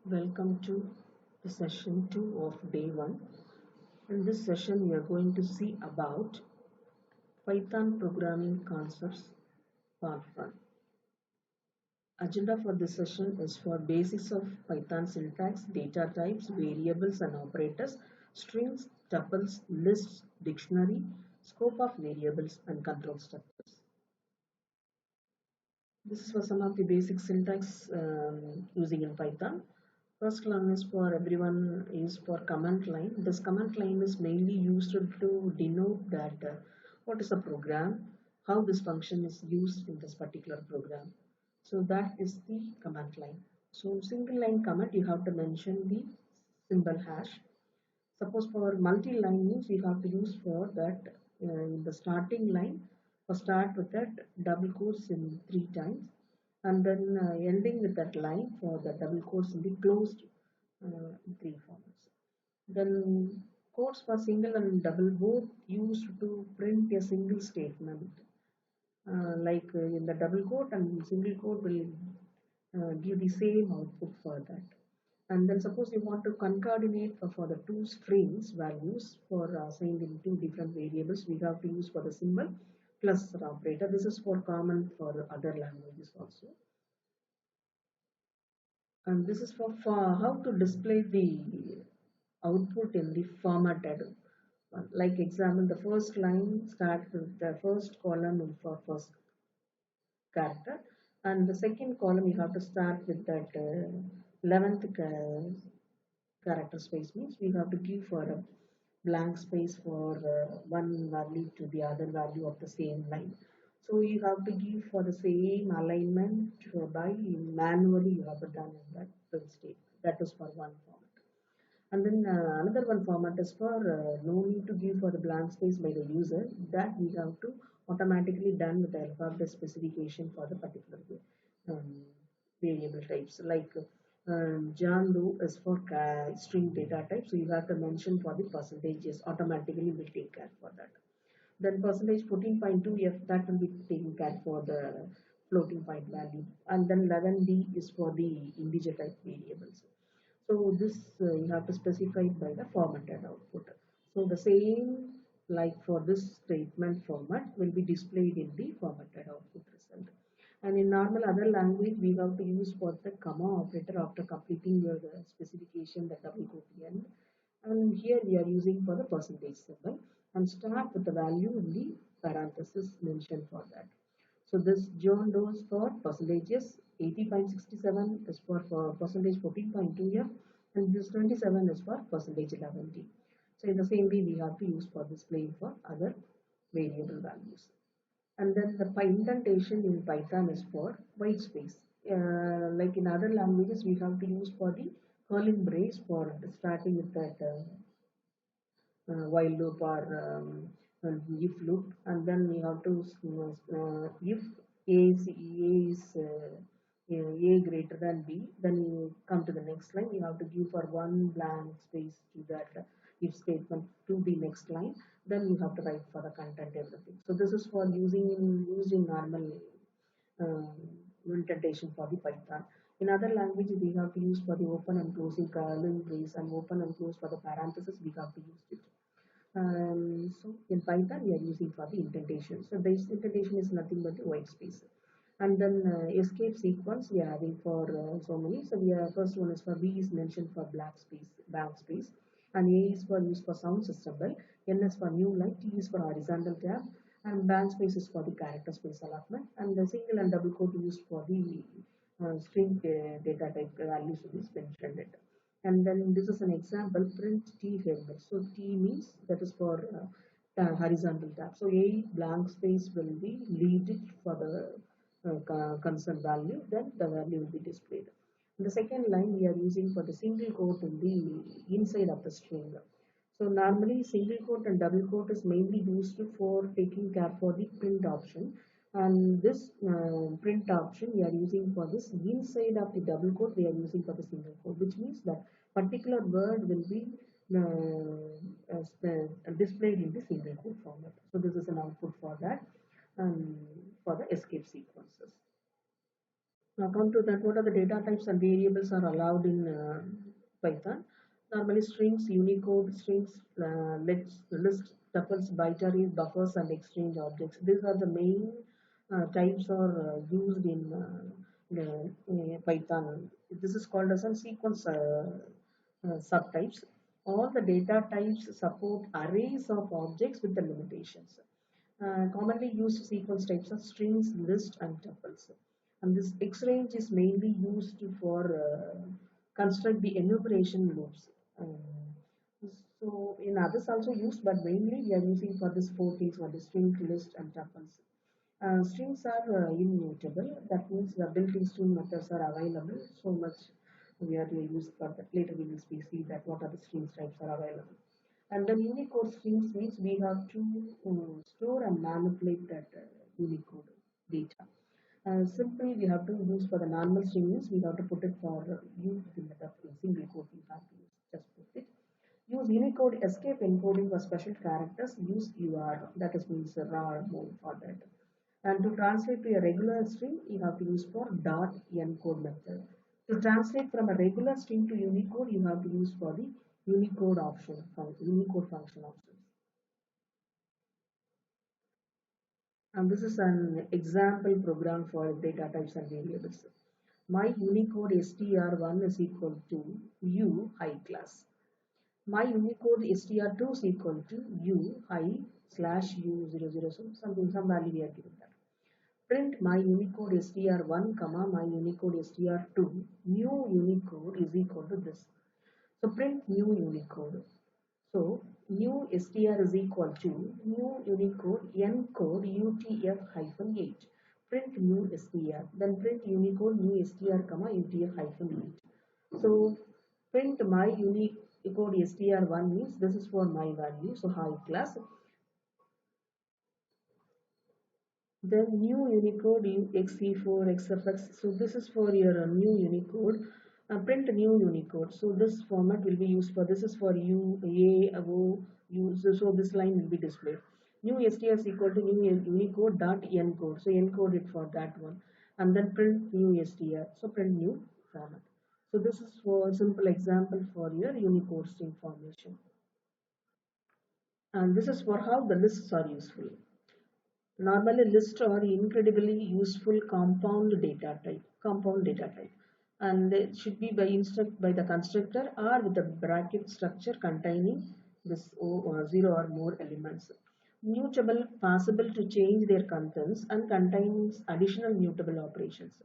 Welcome to the session 2 of day 1. In this session, we are going to see about Python programming concepts part 1. Agenda for this session is for basics of Python syntax, data types, variables and operators, strings, tuples, lists, dictionary, scope of variables and control structures. This is for some of the basic syntax using in Python. First one is for everyone is for command line. This command line is mainly used to denote that what is a program, how this function is used in this particular program. So that is the command line. So single line command you have to mention the symbol hash. Suppose for multi-line means you have to use for that in the starting line or start with that double quotes in 3 times and then ending with that line for the double quotes in the closed 3 formats. Then quotes for single and double both used to print a single statement. In the double quote and single quote will give the same output for that. And then suppose you want to concatenate for the two strings values for assigned in two different variables, we have to use for the symbol plus the operator. This is for common for other languages also. And this is for how to display the output in the formatted one. Like example, the first line starts with the first column for first character, and the second column you have to start with that 11th character space means we have to give for a blank space for one value to the other value of the same line. So you have to give for the same alignment by manually you have to done in that print state. That is for one format. And then another one format is for no need to give for the blank space by the user. That we have to automatically done with the alphabet specification for the particular um, variable types. Like John Doe is for string data type, so you have to mention for the percentages. Automatically will take care for that. Then percentage 14.2f that will be taking care for the floating point value, and then 11d is for the integer type variables. So this you have to specify by the formatted output. So the same like for this statement format will be displayed in the formatted output result. And in normal other language, we have to use for the comma operator after completing your specification, the double quote end. And here we are using for the percentage symbol and start with the value in the parenthesis mentioned for that. So this John Doe's for percentages 80.67 is for percentage 14.2f and this 27 is for percentage 11d. So in the same way we have to use for displaying for other variable values. And then the indentation in Python is for white space. Like in other languages, we have to use for the curling brace for starting with that while loop or if loop, and then we have to if a greater than b, then you come to the next line. You have to give for one blank space to that if statement to the next line. Then you have to write for the content everything. So this is for used in normal um, indentation for the Python. In other languages, we have to use for the open and closing curly brace and open and close for the parenthesis. We have to use it. So in Python, we are using for the indentation. So this indentation is nothing but the white space. And then escape sequence we are having for so many. So we are first one is for B is mentioned for blank space, and A is for use for sound system bell. N is for new line, T is for horizontal tab, and blank space is for the character space allotment, and the single and double quote used for the string data type values is mentioned it. And then this is an example print T helmet. So T means that is for horizontal tab. So A blank space will be lead it for the concerned value, then the value will be displayed. In the second line, we are using for the single quote in the inside of the string. So normally single quote and double quote is mainly used for taking care for the print option. And this print option we are using for this inside of the double quote, we are using for the single quote, which means that particular word will be displayed in the single quote format. So this is an output for that for the escape sequences. Now come to that, what are the data types and variables are allowed in Python? Normally strings, Unicode, strings, list, tuples, bytary, buffers, and exchange objects. These are the main types are used in Python. This is called as a sequence subtypes. All the data types support arrays of objects with the limitations. Commonly used sequence types are strings, list, and tuples. And this X range is mainly used for construct the enumeration loops. So in others also used, but mainly we are using for this four things: one is string, list, and tuples. Strings are immutable. That means the built-in string methods are available. So much we are to use for that. Later we will see that what are the string types are available. And then Unicode strings means we have to store and manipulate that Unicode data. Simply we have to use for the normal string means we have to put it for use the method single quote we have to use. Just put it. Use Unicode escape encoding for special characters. Use UR, that is means raw mode for that. And to translate to a regular string, you have to use for dot encode method. To translate from a regular string to Unicode, you have to use for the Unicode option, Unicode function option. And this is an example program for data types and variables. My Unicode str1 is equal to u high class. My Unicode str2 is equal to u high slash u00, so some value we are given that. Print my Unicode str1 comma my Unicode str2 new Unicode is equal to this. So print new Unicode. So new str is equal to new Unicode encode UTF-8. Print new str. Then print Unicode new str comma UTF-8. So print my Unicode str1 means this is for my value. So high class. Then new Unicode XE4 XFX. So this is for your new Unicode. Print new Unicode. So this format will be used for this is for U, A, O, U. So this line will be displayed. New str is equal to new Unicode dot encode. So encode it for that one, and then print new str. So print new format. So this is for a simple example for your Unicode string formation. And this is for how the lists are useful. Normally, lists are incredibly useful compound data type, and they should be by instruct by the constructor or with a bracket structure containing this zero or more elements. Mutable, possible to change their contents, and contains additional mutable operations.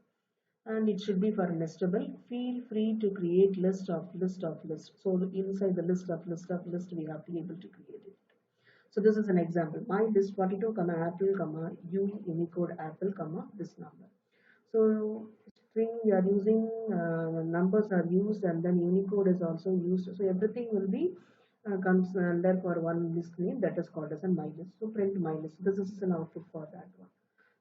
And it should be for nestable. Feel free to create list of list of list. So inside the list of list of list, we have to be able to create it. So this is an example. My list 42, comma apple, comma u Unicode apple, comma this number. So string we are using, numbers are used, and then Unicode is also used. So everything will be comes under for one list name that is called as a my list. So print my list. This is an output for that one.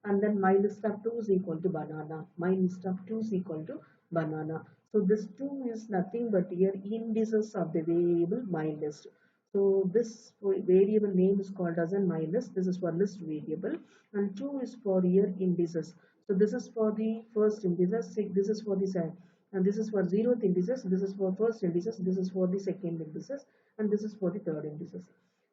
And then my list of 2 is equal to banana. My list of 2 is equal to banana. So this 2 is nothing but here indices of the variable my list. So this variable name is called as a my list. This is for list variable, and 2 is for here indices. So this is for the first indices, this is for the second, and this is for 0th indices, this is for first indices, this is for the second indices, and this is for the third indices.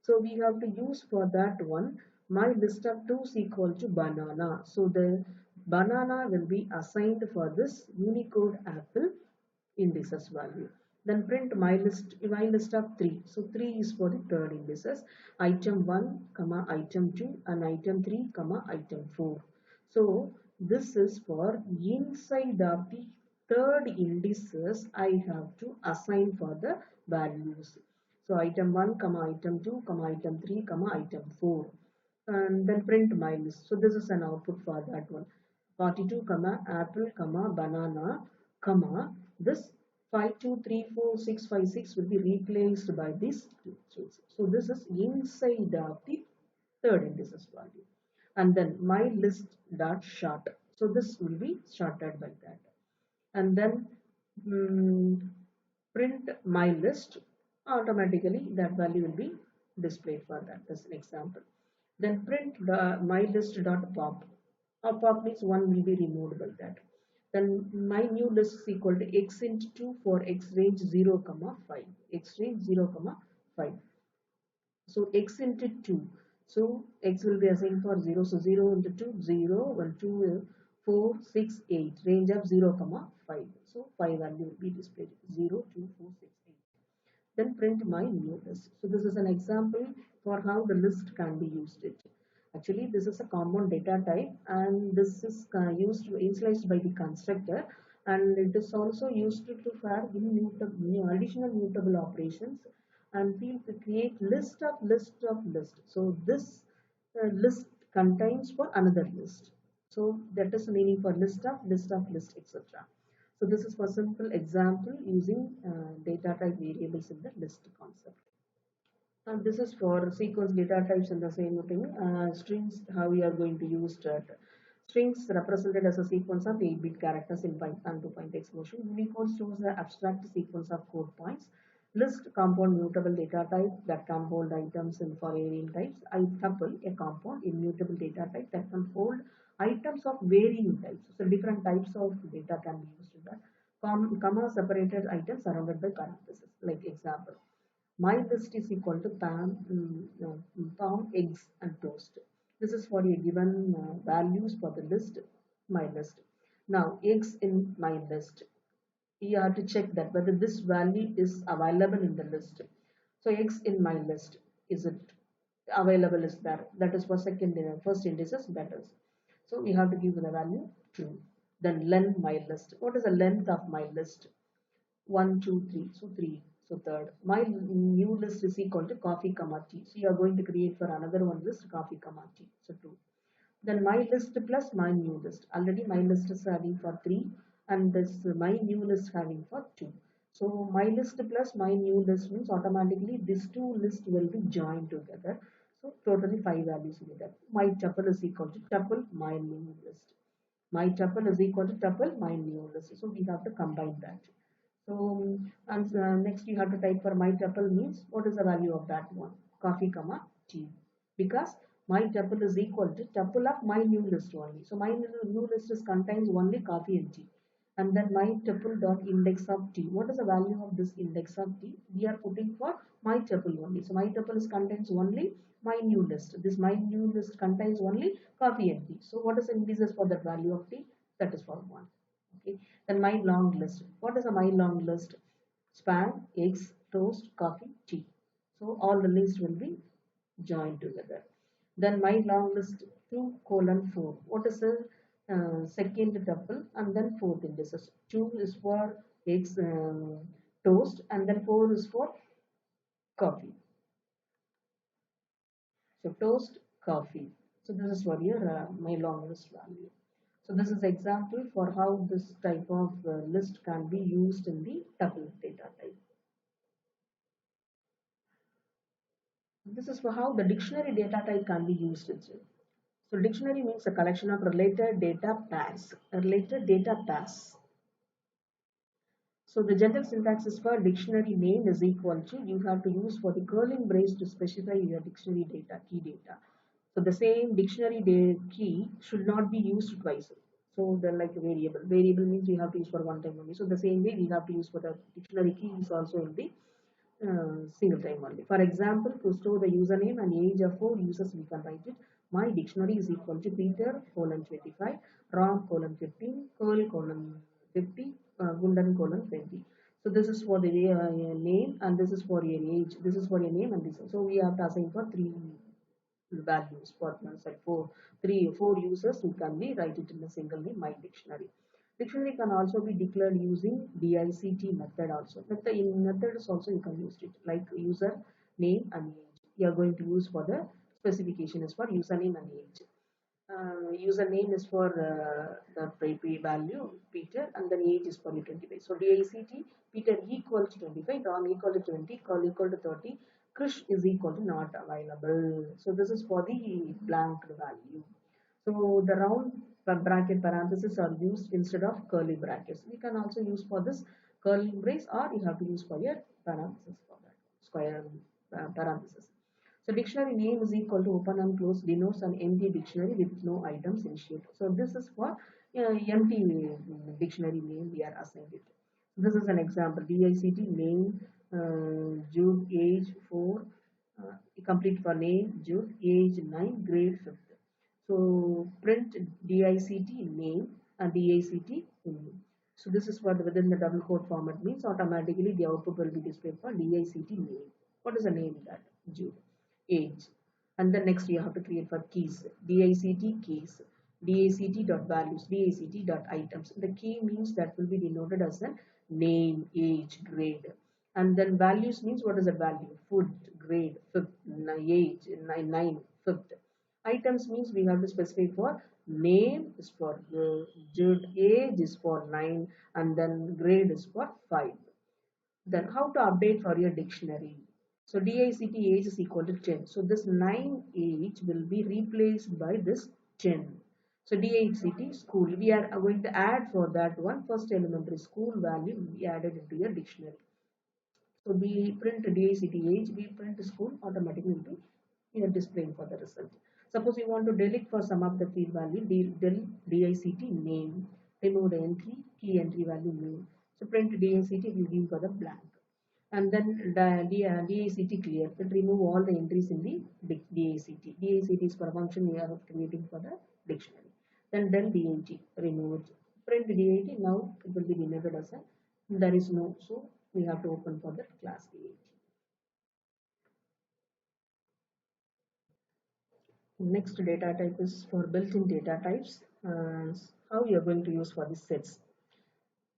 So we have to use for that one my list of 2 is equal to banana. So the banana will be assigned for this Unicode apple indices value. Then print my list of 3. So 3 is for the third indices. Item 1, comma item 2, and item 3, comma item 4. So this is for inside of the third indices I have to assign for the values. So item 1, comma item 2, comma item 3, comma item 4. And then print my list. So this is an output for that one. 42, comma apple, comma banana, comma this 5, 2, 3, 4, 6, 5, 6 will be replaced by this 2. So this is inside of the third indices value. And then my list dot short. So this will be shorted by that. And then print my list. Automatically that value will be displayed for that. That's an example. Then print the my list dot pop. Pop means one will be removed by that. Then my new list is equal to x into 2 for x range 0 comma 5, x range 0 comma 5. So x into 2, so x will be assigned for 0, so 0 into 2, 0, 1, 2, 4, 6, 8, range of 0 comma 5. So 5 value will be displayed, 0, 2, 4, 6, 8. Then print my new list. So this is an example for how the list can be used. Actually, this is a compound data type, and this is used initialized by the constructor, and it is also used to for additional mutable operations, and we create list of list. So this list contains for another list. So that is the meaning for list of list, etc. So this is for simple example using data type variables in the list concept. And this is for sequence data types and the same thing. Strings, how we are going to use that. Strings represented as a sequence of 8-bit characters in Python to point motion. Unicode stores the abstract sequence of code points. List compound mutable data type that can hold items in for varying types. I tuple a compound immutable data type that can hold items of varying types. So different types of data can be used in that. Comma separated items surrounded by parentheses. Like example, my list is equal to palm, eggs, and toast. This is for a given values for the list, my list. Now, eggs in my list. You have to check that whether this value is available in the list. So, eggs in my list, is it available is there? That is for second, first indices, that is. So, we have to give the value true. Then len my list. What is the length of my list? 1, 2, 3. So 3. So third. My new list is equal to coffee comma tea. So you are going to create for another one list coffee comma tea. So 2. Then my list plus my new list. Already my list is having for 3 and this my new list having for 2. So my list plus my new list means automatically these two lists will be joined together. So totally 5 values will be there. My tuple is equal to tuple my new list. My tuple is equal to tuple my new list. So we have to combine that. So and next you have to type for my tuple means what is the value of that one? Coffee comma tea. Because my tuple is equal to tuple of my new list only. So my new list is contains only coffee and tea. And then my tuple dot index of t. What is the value of this index of t? We are putting for my tuple only. So my tuple is contains only my new list. This my new list contains only coffee and tea. So what is the indices for that value of t? That is for 1. Okay. Then my long list. What is a my long list? Spam, eggs, toast, coffee, tea. So all the list will be joined together. Then my long list 2 colon 4. What is the second tuple and then fourth indices? 2 is for eggs, toast, and then 4 is for coffee. So toast, coffee. So this is for your my long list value. So this is example for how this type of list can be used in the tuple data type. This is for how the dictionary data type can be used itself. So dictionary means a collection of related data pairs. Related data pairs. So the general syntax is for dictionary name is equal to you have to use for the curling brace to specify your dictionary data key data. So the same dictionary key should not be used twice. So they're like a variable. Variable means you have to use for one time only. So the same way we have to use for the dictionary key is also in the single time only. For example, to store the username and age of 4 users, we can write it. My dictionary is equal to Peter colon 25, Ram colon 15, Curl colon 50, Gundan colon 20. So this is for the name and this is for your age. This is for your name and this. So we have to assign for 3 values for sorry, four users who can be write it in a single name my dictionary. Dictionary can also be declared using DICT method also. Method in methods also you can use it like user name and age. You are going to use for the specification is for username and age. Username is for the value Peter and then age is for 25. So DICT Peter equal to 25, Ram equal to 20, Carl equal to 30, Krish is equal to not available. So this is for the blank value. So the round bracket parentheses are used instead of curly brackets. We can also use for this curly brace or you have to use for your parentheses for that square parentheses. So dictionary name is equal to open and close denotes an empty dictionary with no items initiated. So this is for empty dictionary name we are assigned it. This is an example. DICT name Jude age 4, complete for name Jude age 9 grade 5th. So print DICT name and DICT name. So this is what within the double quote format means automatically the output will be displayed for DICT name. What is the name that? Jude age. And then next you have to create for keys. DICT keys. DACT.values, DACT.items. The key means that will be denoted as a name, age, grade. And then values means what is the value? Food, grade, fifth, age, nine, fifth. Items means we have to specify for name is for age is for 9 and then grade is for 5. Then how to update for your dictionary? So DICT age is equal to 10. So this 9 age will be replaced by this 10. So DICT school, we are going to add for that one first elementary school value will be added into your dictionary. So we print DICT age, we print school, automatically will be you are displaying for the result. Suppose you want to delete for some of the field value, delete DICT name, remove the entry, key entry value name. So print DICT will give for the blank. And then DICT clear, it remove all the entries in the DICT. DICT is for a function we are creating for the dictionary. Then del DIT, remove it. Print DIT, now it will be denoted as a, there is no, so we have to open for the class DIT. Next data type is for built-in data types. How you are going to use for the sets.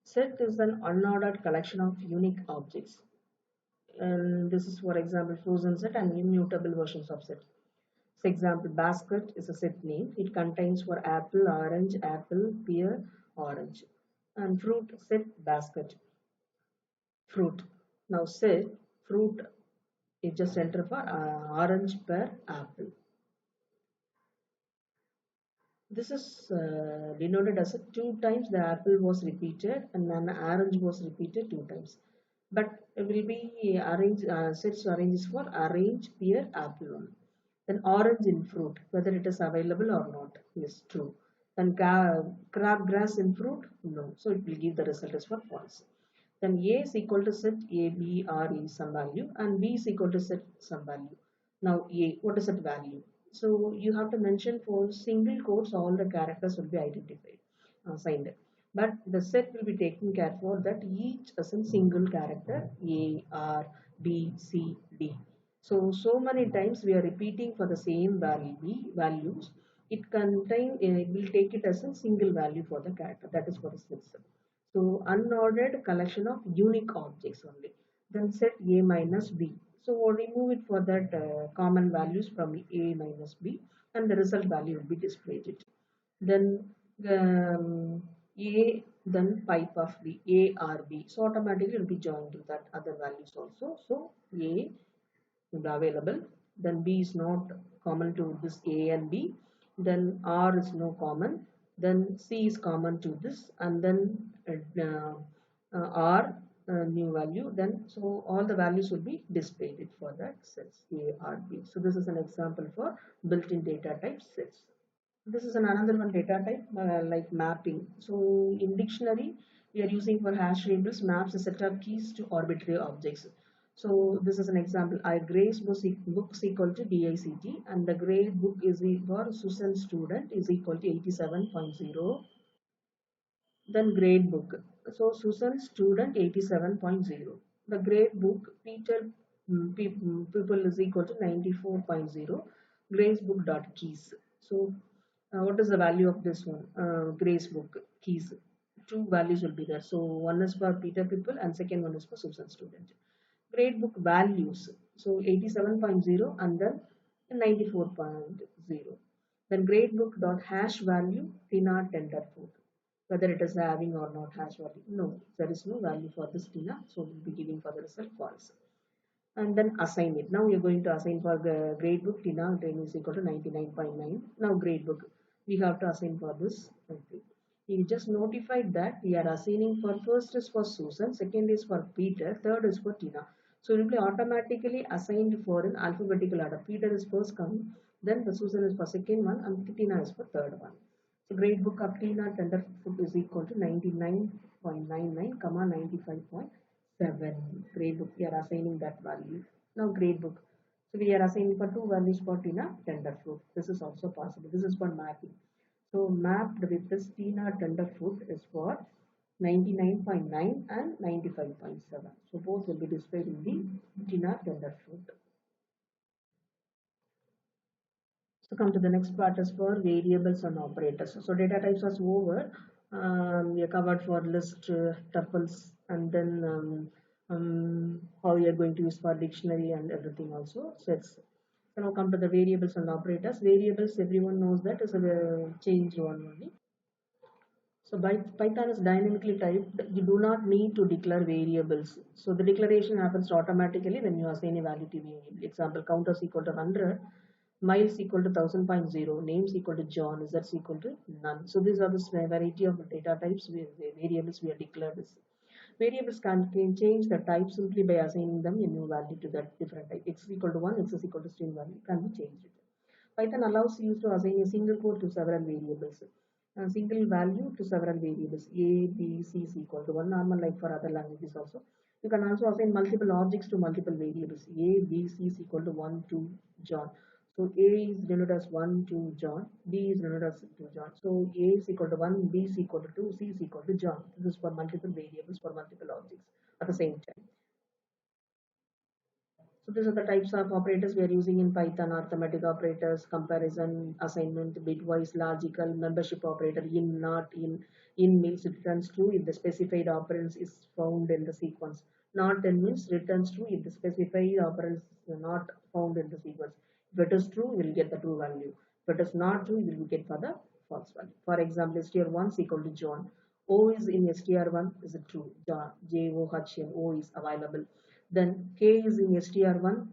Set is an unordered collection of unique objects. And this is for example frozen set and immutable versions of set. For example, basket is a set name. It contains for apple, orange, apple, pear, orange. And fruit set basket. Fruit. Now set fruit is just enter for orange, pear, apple. This is denoted as a 2 times the apple was repeated and then orange was repeated 2 times. But it will be arranged, sets arranges for orange, pear, apple one. Then orange in fruit, whether it is available or not, is true. Then crabgrass in fruit, no. So it will give the result as for false. Then A is equal to set A, B, R is some value and B is equal to set some value. Now A, what is that value? So you have to mention for single quotes all the characters will be identified, signed. But the set will be taken care for that each as a single character A, R, B, C, D. So many times we are repeating for the same value B values. It contain it will take it as a single value for the character. That is what is set. So unordered collection of unique objects only. Then set A minus B. So we'll remove it for that common values from A minus B and the result value will be displayed it. Then A then pipe of B, A or B. So automatically it will be joined to that other values also. So A will be available. Then B is not common to this A and B. Then R is no common. Then C is common to this and then R new value. Then so all the values will be displayed for that sets A, R, B. So this is an example for built-in data type sets. This is another one data type like mapping. So in dictionary, we are using for hash tables maps a set of keys to arbitrary objects. So this is an example. I Grace books equal to DICT and the grade book is for Susan student is equal to 87.0. Then grade book. So Susan student 87.0. The grade book Peter people is equal to 94.0. Grace book dot keys. So what is the value of this one? Grace book keys. Two values will be there. So one is for Peter people and second one is for Susan student. Grade book values. So 87.0 and then 94.0. Then grade book dot hash value Tina tender food. Whether it is having or not hash value. No, there is no value for this Tina. So we'll be giving for the result false. And then assign it. Now you're going to assign for the grade book Tina is equal to 99.9. Now grade book. We have to assign for this. Okay. You just notified that we are assigning for first is for Susan, second is for Peter, third is for Tina. So it will be automatically assigned for an alphabetical order. Peter is first coming, then the Susan is for second one and Tina is for third one. So grade book of Tina Tenderfoot is equal to 99.99, 95.7. Grade book, we are assigning that value. Now grade book. So we are assigning for two values for Tina Tenderfoot. This is also possible. This is for mapping. So mapped with this Tina Tenderfoot is for 99.9 and 95.7. So both will be displayed in the Tina Tenderfoot. So come to the next part is for variables and operators. So data types was over. We are covered for list, tuples, and then how we are going to use for dictionary and everything also. So now come to the variables and operators. Variables, everyone knows that is a change one only. So by Python is dynamically typed. You do not need to declare variables. So the declaration happens automatically when you assign a value to variable. Example, count is equal to 100, miles equal to 1000.0, names equal to John, z equal to none. So these are the variety of data types, variables we are declared as. Variables can change the type simply by assigning them a new value to that different type. X is equal to 1, x is equal to string value can be changed. Python allows you to assign a single code to several variables, a single value to several variables. A, B, C is equal to 1, normal like for other languages also. You can also assign multiple objects to multiple variables. A, B, C is equal to 1, 2, John. So A is denoted as 1, 2, John. B is denoted as 2, John. So A is equal to 1, B is equal to 2, C is equal to John. This is for multiple variables for multiple objects at the same time. So these are the types of operators we are using in Python: arithmetic operators, comparison, assignment, bitwise, logical, membership operator, in, not, in means it returns true if the specified operand is found in the sequence. Not in means returns true if the specified operand is not found in the sequence. If it is true, we will get the true value. If it is not true, we will get for the false value. For example, str1 is equal to John. O is in str1 is it true. John, John, O is available. Then K is in str1,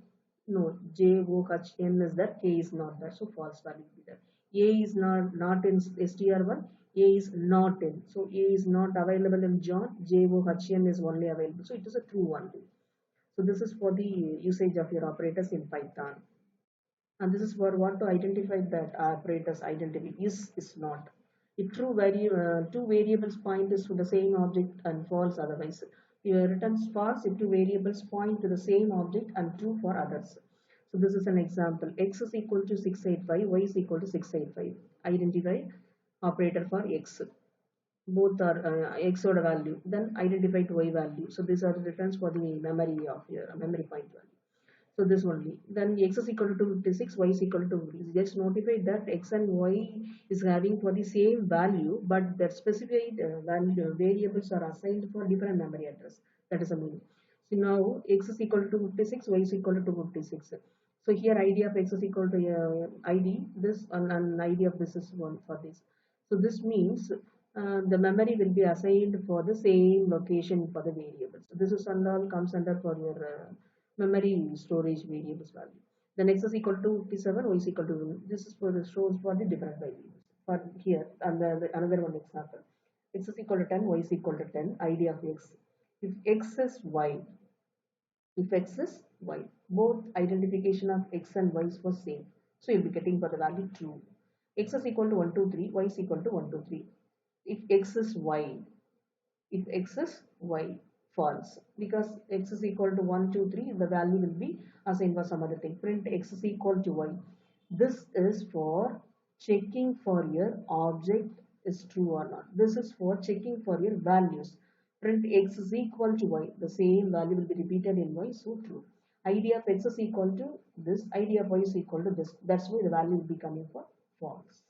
no, JOHN is there, K is not there, so false value will be there. A is not in str1, A is not in, so A is not available in John, JOHN is only available, so it is a true one. So this is for the usage of your operators in Python. And this is for what to identify that operator's identity is not. If two variables point is to the same object and false otherwise. It returns false if two variables point to the same object and true for others. So this is an example. X is equal to 685, Y is equal to 685. Identify operator for X. Both are X order value. Then identify Y value. So these are the returns for the memory of your memory point value. So this only. Then x is equal to 256, y is equal to 256. Just notify that x and y is having for the same value, but their specified variables are assigned for different memory address. That is the meaning. So now x is equal to 256, y is equal to 256. So here ID of x is equal to ID, this and ID of this is one for this. So this means the memory will be assigned for the same location for the variables. So this is and all comes under for your memory storage variables value. Then x is equal to 57, y is equal to 1. This is for the shows for the different variables. For here, and another one example. X is equal to 10, y is equal to 10, ID of x. If x is y, if x is y, both identification of x and y is for same. So you'll be getting for the value true. X is equal to 1, 2, 3, y is equal to 1, 2, 3. If x is y, if x is y, false, because x is equal to 1, 2, 3, the value will be assigned for some other thing. Print x is equal to y. This is for checking for your object is true or not. This is for checking for your values. Print x is equal to y. The same value will be repeated in y, so true. ID of x is equal to this, ID of y is equal to this. That's why the value will be coming for false.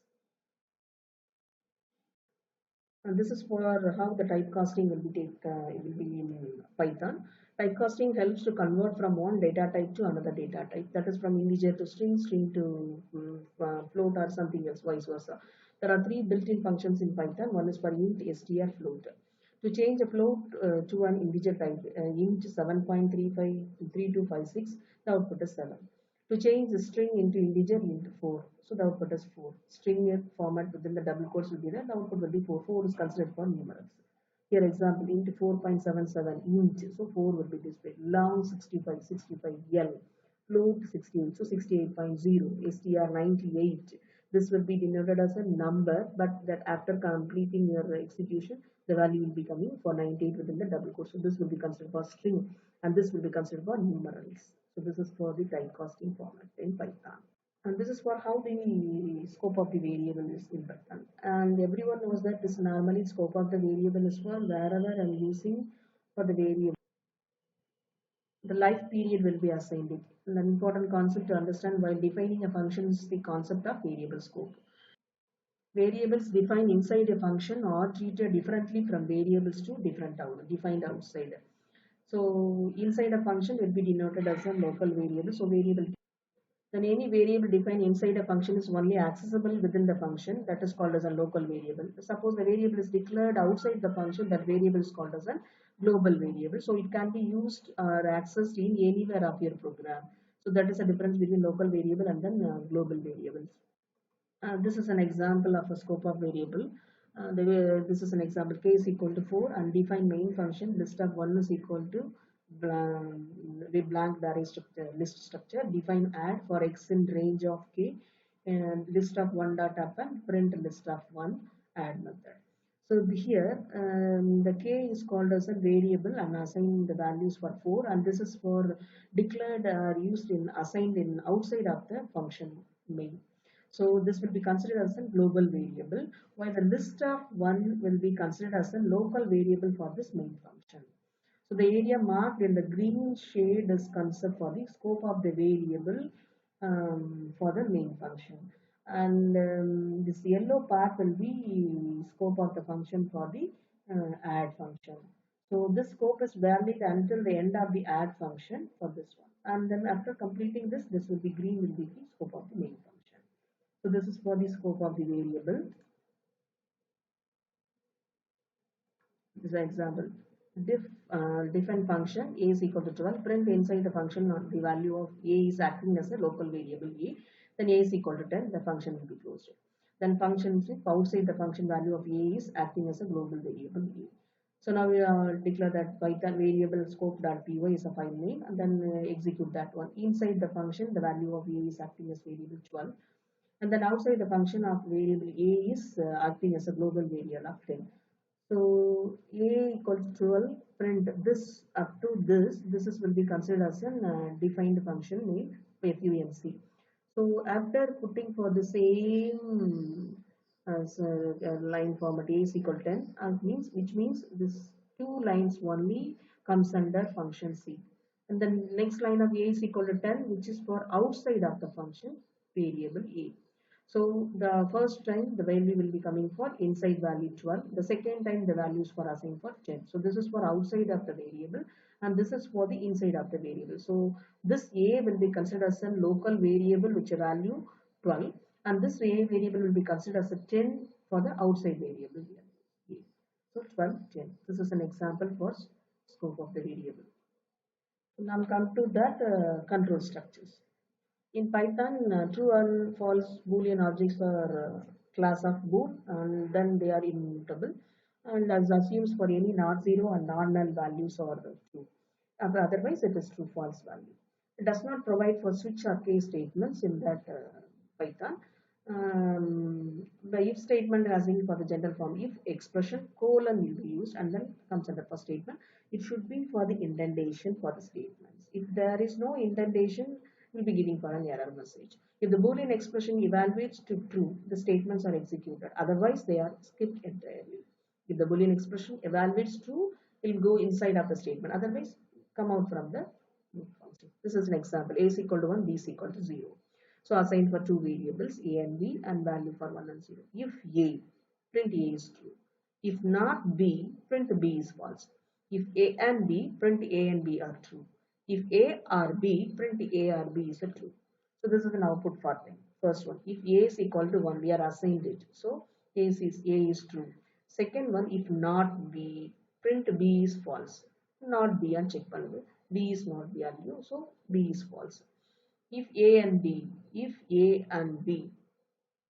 And this is for how the typecasting will be in Python. Typecasting helps to convert from one data type to another data type. That is from integer to string, string to float or something else, vice versa. There are three built-in functions in Python. One is for int, str, float. To change a float to an integer type, int 7.353256, the output is 7. To change the string into integer, int 4. So the output is 4. String format within the double quotes will be there. The output will be 4. 4 is considered for numerals. Here example int 4.77 int. So 4 will be displayed. Long 65, 65 L. Float 68. So 68.0. str 98. This will be denoted as a number, but that after completing your execution, the value will be coming for 98 within the double quote. So this will be considered for string, and this will be considered for numerals. So this is for the typecasting format in Python. And this is for how the scope of the variable is in Python. And everyone knows that this normally scope of the variable is for wherever I'm using for the variable. The life period will be assigned it. An important concept to understand while defining a function is the concept of variable scope. Variables defined inside a function are treated differently from variables to defined outside. So inside a function will be denoted as a local variable. So variable, then any variable defined inside a function is only accessible within the function, that is called as a local variable. Suppose the variable is declared outside the function, that variable is called as a global variable. So it can be used or accessed in anywhere of your program. So that is the difference between local variable and then global variables. This is an example of a scope of variable. This is an example: k is equal to 4, and define main function list of 1 is equal to blank array structure, list structure. Define add for x in range of k, and list of 1 dot append print list of 1 add method. So here the k is called as a variable and assign the values for 4, and this is for declared used in assigned in outside of the function main. So this will be considered as a global variable, while the list of 1 will be considered as a local variable for this main function. So the area marked in the green shade is considered for the scope of the variable for the main function. And this yellow part will be scope of the function for the add function. So this scope is valid until the end of the add function for this one. And then after completing this, this will be green will be the scope of the main function. So this is for the scope of the variable. This is an example. Define function a is equal to 12. Print inside the function the value of a is acting as a local variable a. Then a is equal to 10. The function will be closed. Then function if outside the function value of a is acting as a global variable a. So now we declare that Python variable scope.py is a file name, and then execute that one. Inside the function, the value of a is acting as variable 12. And then outside the function of variable a is acting as a global variable of 10. So a equal to 12, print this up to this is will be considered as a defined function named func. So after putting for the same as line format a is equal to 10, which means this two lines only comes under function c. And then next line of a is equal to 10, which is for outside of the function variable a. So the first time the value will be coming for inside value 12. The second time the values for assigned for 10. So this is for outside of the variable, and this is for the inside of the variable. So this a will be considered as a local variable which value 12, and this a variable will be considered as a 10 for the outside variable here. So 12, 10. This is an example for scope of the variable. Now come to that control structures. In Python, true and false Boolean objects are class of bool, and then they are immutable, and as assumes for any not zero and non-null values are true. Otherwise, it is true false value. It does not provide for switch or case statements in that Python. The if statement has in for the general form if expression colon will be used and then comes under first statement. It should be for the indentation for the statements. If there is no indentation, will be giving for an error message. If the Boolean expression evaluates to true, the statements are executed. Otherwise, they are skipped entirely. If the Boolean expression evaluates true, it will go inside of the statement. Otherwise, come out from the function. This is an example. A is equal to 1, B is equal to 0. So assigned for two variables, A and B, and value for 1 and 0. If A, print A is true. If not B, print B is false. If A and B, print A and B are true. If A or B, print A or B is a true. So this is an output for them. First one, if A is equal to 1, we are assigned it. So A is true. Second one, if not B, print B is false. Not B and check panel. B is not value, so B is false. If A and B,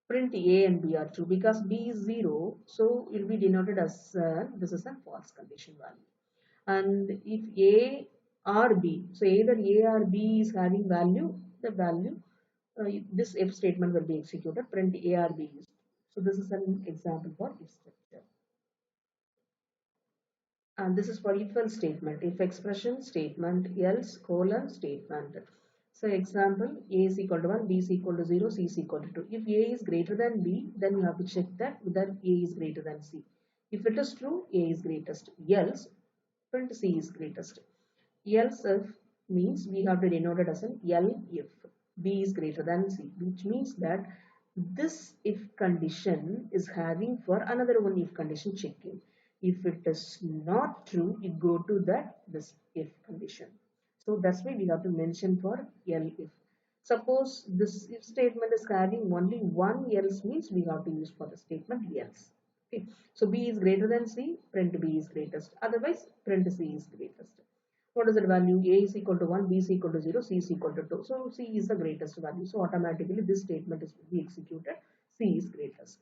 print A and B are true because B is 0, so it will be denoted as this is a false condition value. And if A or B, so either A or B is having value, the value this if statement will be executed, print A or B is. So this is an example for if structure. And this is for if else statement, if expression statement, else colon statement. So example, A is equal to 1, B is equal to 0, C is equal to 2. If A is greater than B, then you have to check that whether A is greater than C. If it is true, A is greatest. Else, print C is greatest. Else if means we have to denote it as an L if B is greater than C, which means that this if condition is having for another one if condition checking. If it is not true, you go to this if condition. So that's why we have to mention for L if. Suppose this if statement is having only one else means we have to use for the statement else. Okay. So B is greater than C, print B is greatest. Otherwise, print C is greatest. What is the value? A is equal to 1, B is equal to 0, C is equal to 2. So C is the greatest value. So automatically this statement is to be executed. C is greatest.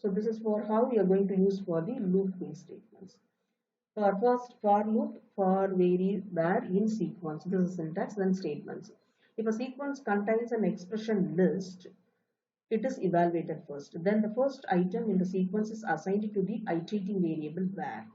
So this is for how we are going to use for the loop based statements. For first for loop for vary where in sequence. This is syntax, then statements. If a sequence contains an expression list, it is evaluated first. Then the first item in the sequence is assigned to the iterating variable where.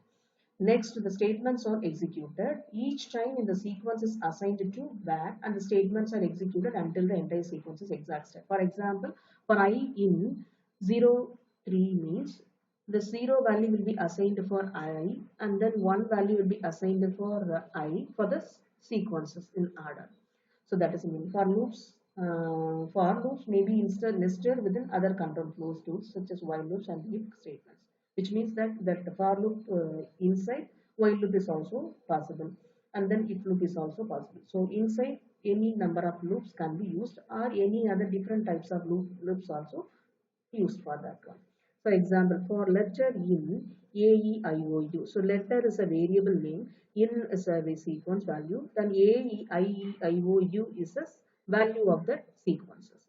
Next, the statements are executed. Each time in the sequence is assigned to where and the statements are executed until the entire sequence is exhausted. For example, for I in 0, 3 means the 0 value will be assigned for I and then 1 value will be assigned for I for the sequences in order. So that is mean for loops may be nested within other control flows tools such as while loops and if statements, which means that the for loop inside while loop is also possible, and then if loop is also possible. So inside any number of loops can be used, or any other different types of loops also used for that one. For example, for letter in A, E, I, O, U. So letter is a variable name, in is a sequence value, then A, E, I, O, U is a value of the sequences.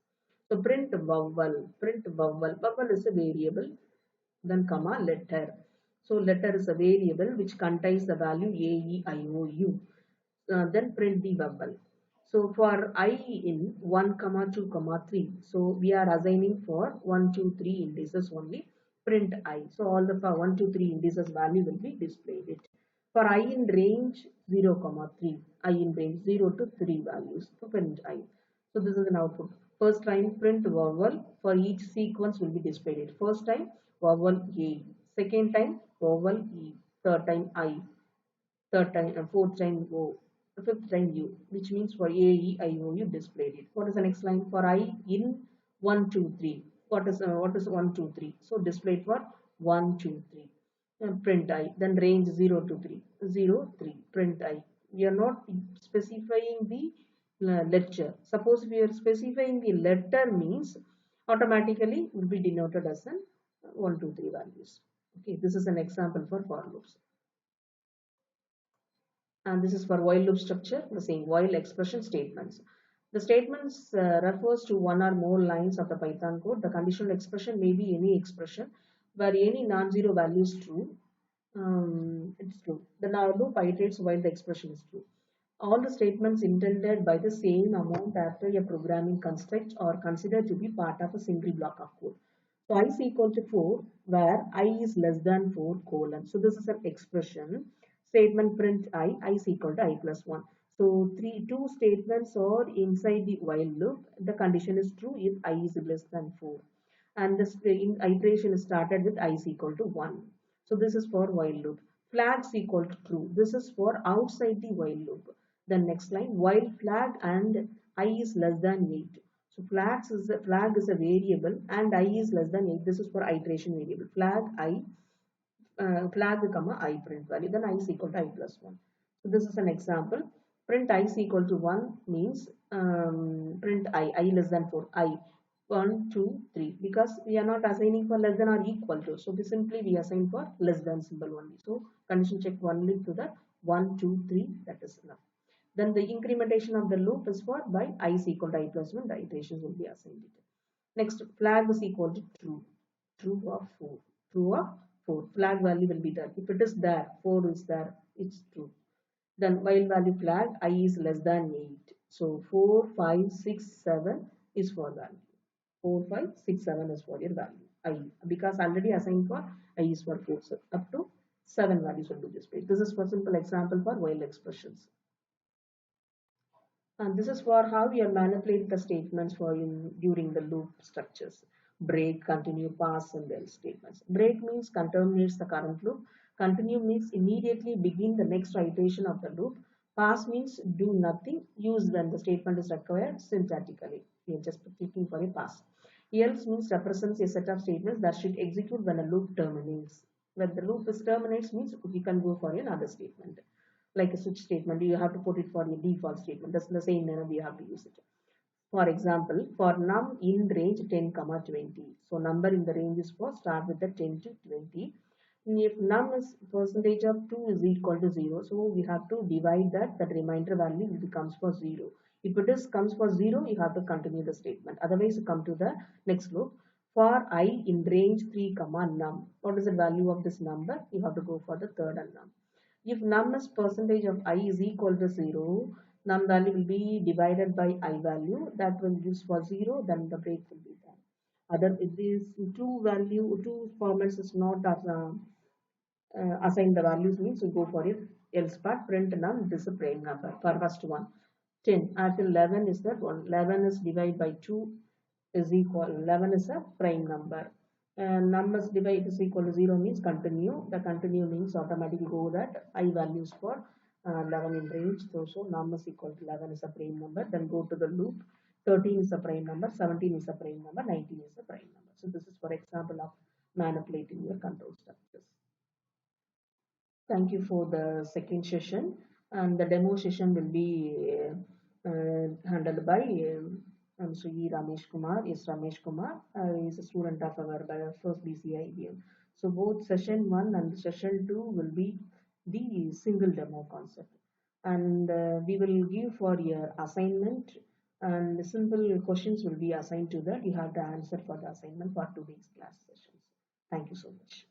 So print vowel. Vowel is a variable, then comma letter. So letter is a variable which contains the value A, E, I, O, U. Then print the vowel. So for I in 1, comma 2, comma 3. So we are assigning for 1, 2, 3 indices only. Print I. So all the 1, 2, 3 indices value will be displayed. It. For I in range 0, comma 3. I in range 0 to 3 values. So print I. So this is an output. First time print vowel for each sequence will be displayed. First time vowel A. Second time vowel E. Third time I. Third time, fourth time O, fifth time U, which means for A, E, I, O, U displayed it. What is the next line? For I in 1, 2, 3. What is 1, 2, 3? So displayed for 1, 2, 3. Print I. Then range 0 to 3. 0, 3. Print I. We are not specifying the letter. Suppose we are specifying the letter means automatically will be denoted as an 1, 2, 3 values. Okay, this is an example for loops. And this is for while loop structure, the same while expression statements. The statements refers to one or more lines of the Python code. The conditional expression may be any expression where any non-zero value is true. It's true. The now loop iterates while the expression is true. All the statements intended by the same amount after a programming construct are considered to be part of a single block of code. So I is equal to 4 where I is less than 4 colon. So this is an expression. Statement print I is equal to I plus 1. So two statements are inside the while loop. The condition is true if I is less than 4. And the iteration is started with I is equal to 1. So this is for while loop. Flags equal to true. This is for outside the while loop. The next line, while flag and I is less than 8. So flag is a variable and I is less than 8. This is for iteration variable. Flag comma I print value. Then I is equal to I plus 1. So this is an example. Print I is equal to 1 means print I less than 4. I 1, 2, 3. Because we are not assigning for less than or equal to. So we assign for less than symbol only. So condition check only to the 1, 2, 3. That is enough. Then the incrementation of the loop is for by I is equal to I plus 1, the iterations will be assigned. Next, flag is equal to true. True or 4. True or 4. Flag value will be there. If it is there, 4 is there, it's true. Then while value flag I is less than 8. So 4, 5, 6, 7 is for value. 4, 5, 6, 7 is for your value I, because already assigned for I is for 4. So up to 7 values will be displayed. This is for simple example for while expressions. And this is for how you manipulate the statements for during the loop structures. Break, continue, pass, and else statements. Break means terminates the current loop. Continue means immediately begin the next iteration of the loop. Pass means do nothing, use when the statement is required syntactically. We are just clicking for a pass. Else means represents a set of statements that should execute when a loop terminates. When the loop is terminates means we can go for another statement like a switch statement, you have to put it for your default statement. That's the same manner we have to use it. For example, for num in range 10, 20. So number in the range is for start with the 10 to 20. If num is percentage of 2 is equal to 0, so we have to divide that remainder value becomes for 0. If it is comes for 0, you have to continue the statement. Otherwise, you come to the next loop. For I in range 3, num. What is the value of this number? You have to go for the third and num. If num is percentage of I is equal to 0, num value will be divided by I value. That will use for 0, then the break will be done. Other if these two formats is not assign the values means you go for it. Else part print num, this is a prime number for first one. 10 until 11 is that one. 11 is divided by 2 is equal. 11 is a prime number. And numbers divide is equal to 0 means continue. The continue means automatically go that I values for 11 in range. So num is equal to 11 is a prime number. Then go to the loop. 13 is a prime number. 17 is a prime number. 19 is a prime number. So this is for example of manipulating your control structures. Thank you for the second session, and the demo session will be handled by Sri Ramesh Kumar. Is Ramesh Kumar is a student of our first BCI IBM. So both session 1 and session 2 will be the single demo concept, and we will give for your assignment, and simple questions will be assigned to that. You have to answer for the assignment for today's class sessions. Thank you so much.